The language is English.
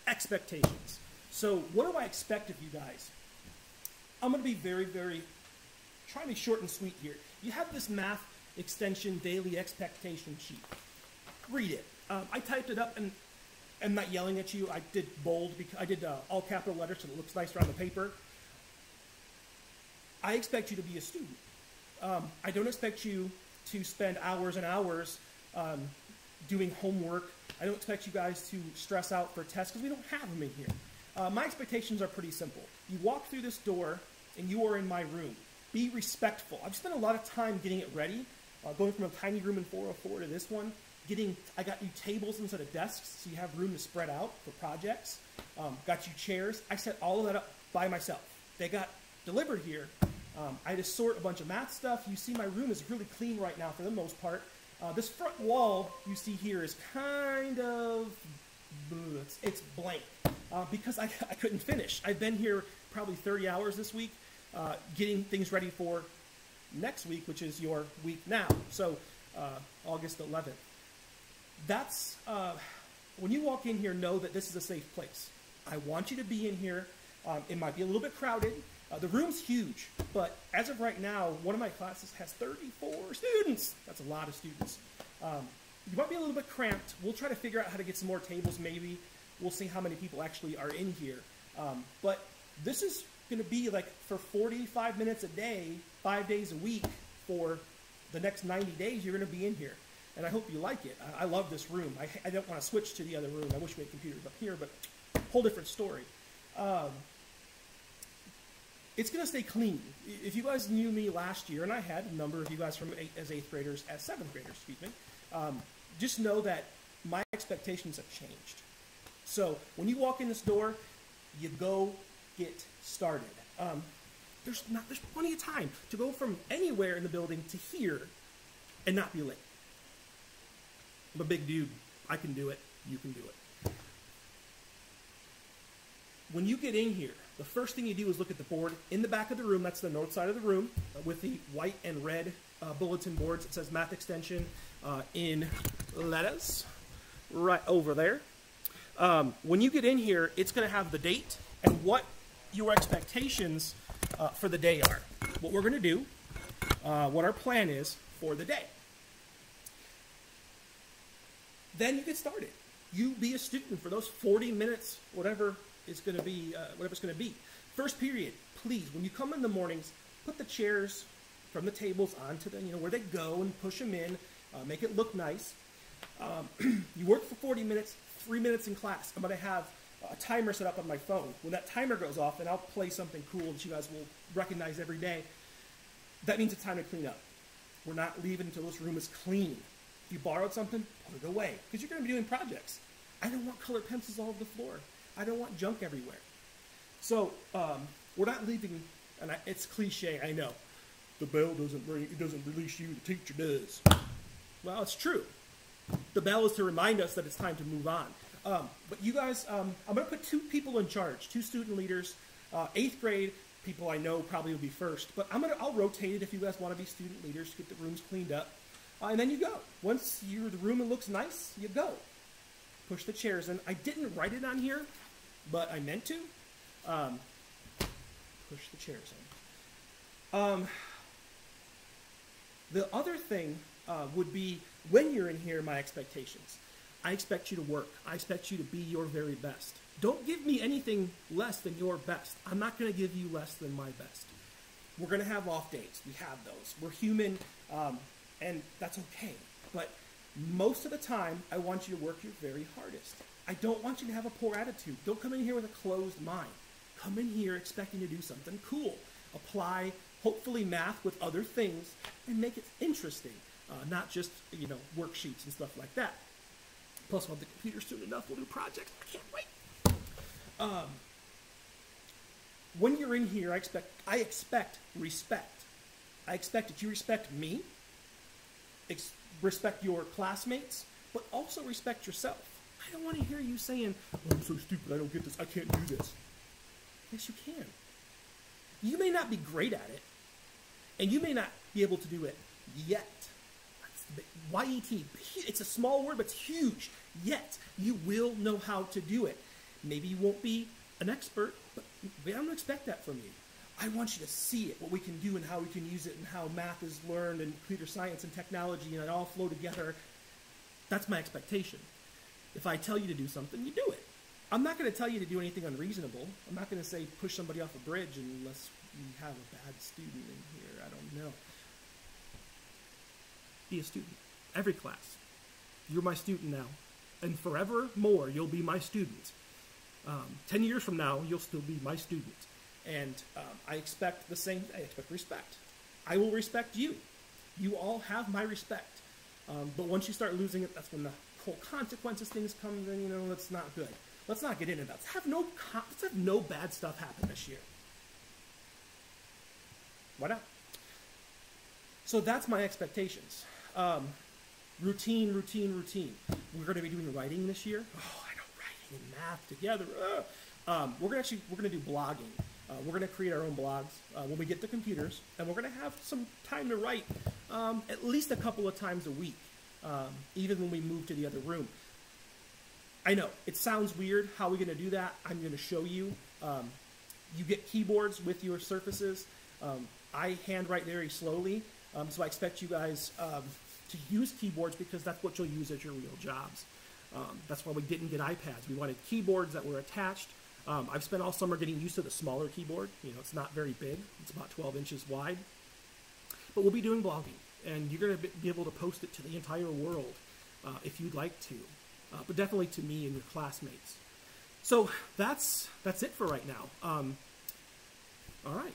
expectations. So what do I expect of you guys? I'm going to be very, trying to be short and sweet here. You have this math extension daily expectation sheet. Read it. I typed it up, and I'm not yelling at you. I did bold, because I did all capital letters so it looks nicer on the paper. I expect you to be a student. I don't expect you to spend hours and hours doing homework. I don't expect you guys to stress out for tests because we don't have them in here. My expectations are pretty simple. You walk through this door and you are in my room. Be respectful. I've spent a lot of time getting it ready, going from a tiny room in 404 to this one. I got you tables instead of desks so you have room to spread out for projects. Got you chairs. I set all of that up by myself. They got delivered here. I had to sort a bunch of math stuff. You see my room is really clean right now for the most part. This front wall you see here is kind of, it's blank because I couldn't finish. I've been here probably 30 hours this week getting things ready for next week, which is your week now, so August 11th. That's, when you walk in here, know that this is a safe place. I want you to be in here. It might be a little bit crowded. The room's huge, but as of right now, one of my classes has 34 students. That's a lot of students. You might be a little bit cramped. We'll try to figure out how to get some more tables maybe. We'll see how many people actually are in here. But this is going to be like for 45 minutes a day, 5 days a week for the next 90 days you're going to be in here. And I hope you like it. I love this room. I don't want to switch to the other room. I wish we had computers up here, but whole different story. It's going to stay clean. If you guys knew me last year, and I had a number of you guys from as 8th graders, as 7th graders, excuse me, just know that my expectations have changed. So when you walk in this door, you go get started. There's plenty of time to go from anywhere in the building to here and not be late. I'm a big dude. I can do it. You can do it. When you get in here, the first thing you do is look at the board in the back of the room. That's the north side of the room with the white and red bulletin boards. It says math extension in letters right over there. When you get in here, it's going to have the date and what your expectations for the day are. What we're going to do, what our plan is for the day. Then you get started. You be a student for those 40 minutes, whatever it's going to be, whatever it's going to be. First period, please, when you come in the mornings, put the chairs from the tables onto the, where they go and push them in, make it look nice. You work for 40 minutes, 3 minutes in class. I'm going to have a timer set up on my phone. When that timer goes off, then I'll play something cool that you guys will recognize every day. That means it's time to clean up. We're not leaving until this room is clean. If you borrowed something, put it away, because you're going to be doing projects. I don't want colored pencils all over the floor. I don't want junk everywhere. So we're not leaving, and it's cliche, I know. The bell doesn't ring, it doesn't release you, the teacher does. Well, it's true. The bell is to remind us that it's time to move on. But you guys, I'm going to put 2 people in charge, 2 student leaders, 8th grade people I know probably will be first, but I'll rotate it if you guys want to be student leaders to get the rooms cleaned up. And then you go. Once the room looks nice, you go. Push the chairs in. I didn't write it on here, but I meant to. Push the chairs in. The other thing would be, when you're in here, my expectations. I expect you to work. I expect you to be your very best. Don't give me anything less than your best. I'm not going to give you less than my best. We're going to have off days. We have those. We're human, and that's okay. But most of the time, I want you to work your very hardest. I don't want you to have a poor attitude. Don't come in here with a closed mind. Come in here expecting to do something cool. Apply, hopefully, math with other things and make it interesting, not just, worksheets and stuff like that. Plus, we'll have the computer soon enough. We'll do projects. I can't wait. When you're in here, I expect respect. I expect that you respect me, respect your classmates, but also respect yourself. I don't want to hear you saying, oh, I'm so stupid, I don't get this, I can't do this. Yes, you can. You may not be great at it, and you may not be able to do it yet. Y-E-T, it's a small word, but it's huge. Yet, you will know how to do it. Maybe you won't be an expert, but I don't expect that from you. I want you to see it, what we can do and how we can use it and how math is learned and computer science and technology and it all flow together. That's my expectation. If I tell you to do something, you do it. I'm not going to tell you to do anything unreasonable. I'm not going to say push somebody off a bridge unless we have a bad student in here. I don't know. Be a student. Every class. You're my student now. And forevermore, you'll be my student. 10 years from now, you'll still be my student. And I expect the same. I expect respect. I will respect you. You all have my respect. But once you start losing it, that's when the whole consequences things come in. You know, that's not good. Let's not get into that. Let's have no bad stuff happen this year. Why not? So that's my expectations. Routine. We're going to be doing writing this year. Oh, I know, writing and math together. We're gonna do blogging. We're gonna create our own blogs when we get the computers, and we're gonna have some time to write at least a couple of times a week, even when we move to the other room. I know it sounds weird. How are we gonna do that? I'm gonna show you. You get keyboards with your Surfaces. I handwrite very slowly, so I expect you guys to use keyboards because that's what you'll use at your real jobs. That's why we didn't get iPads. We wanted keyboards that were attached. I've spent all summer getting used to the smaller keyboard. You know, it's not very big. It's about 12 inches wide. But we'll be doing blogging, and you're going to be able to post it to the entire world if you'd like to, but definitely to me and your classmates. So that's it for right now. All right.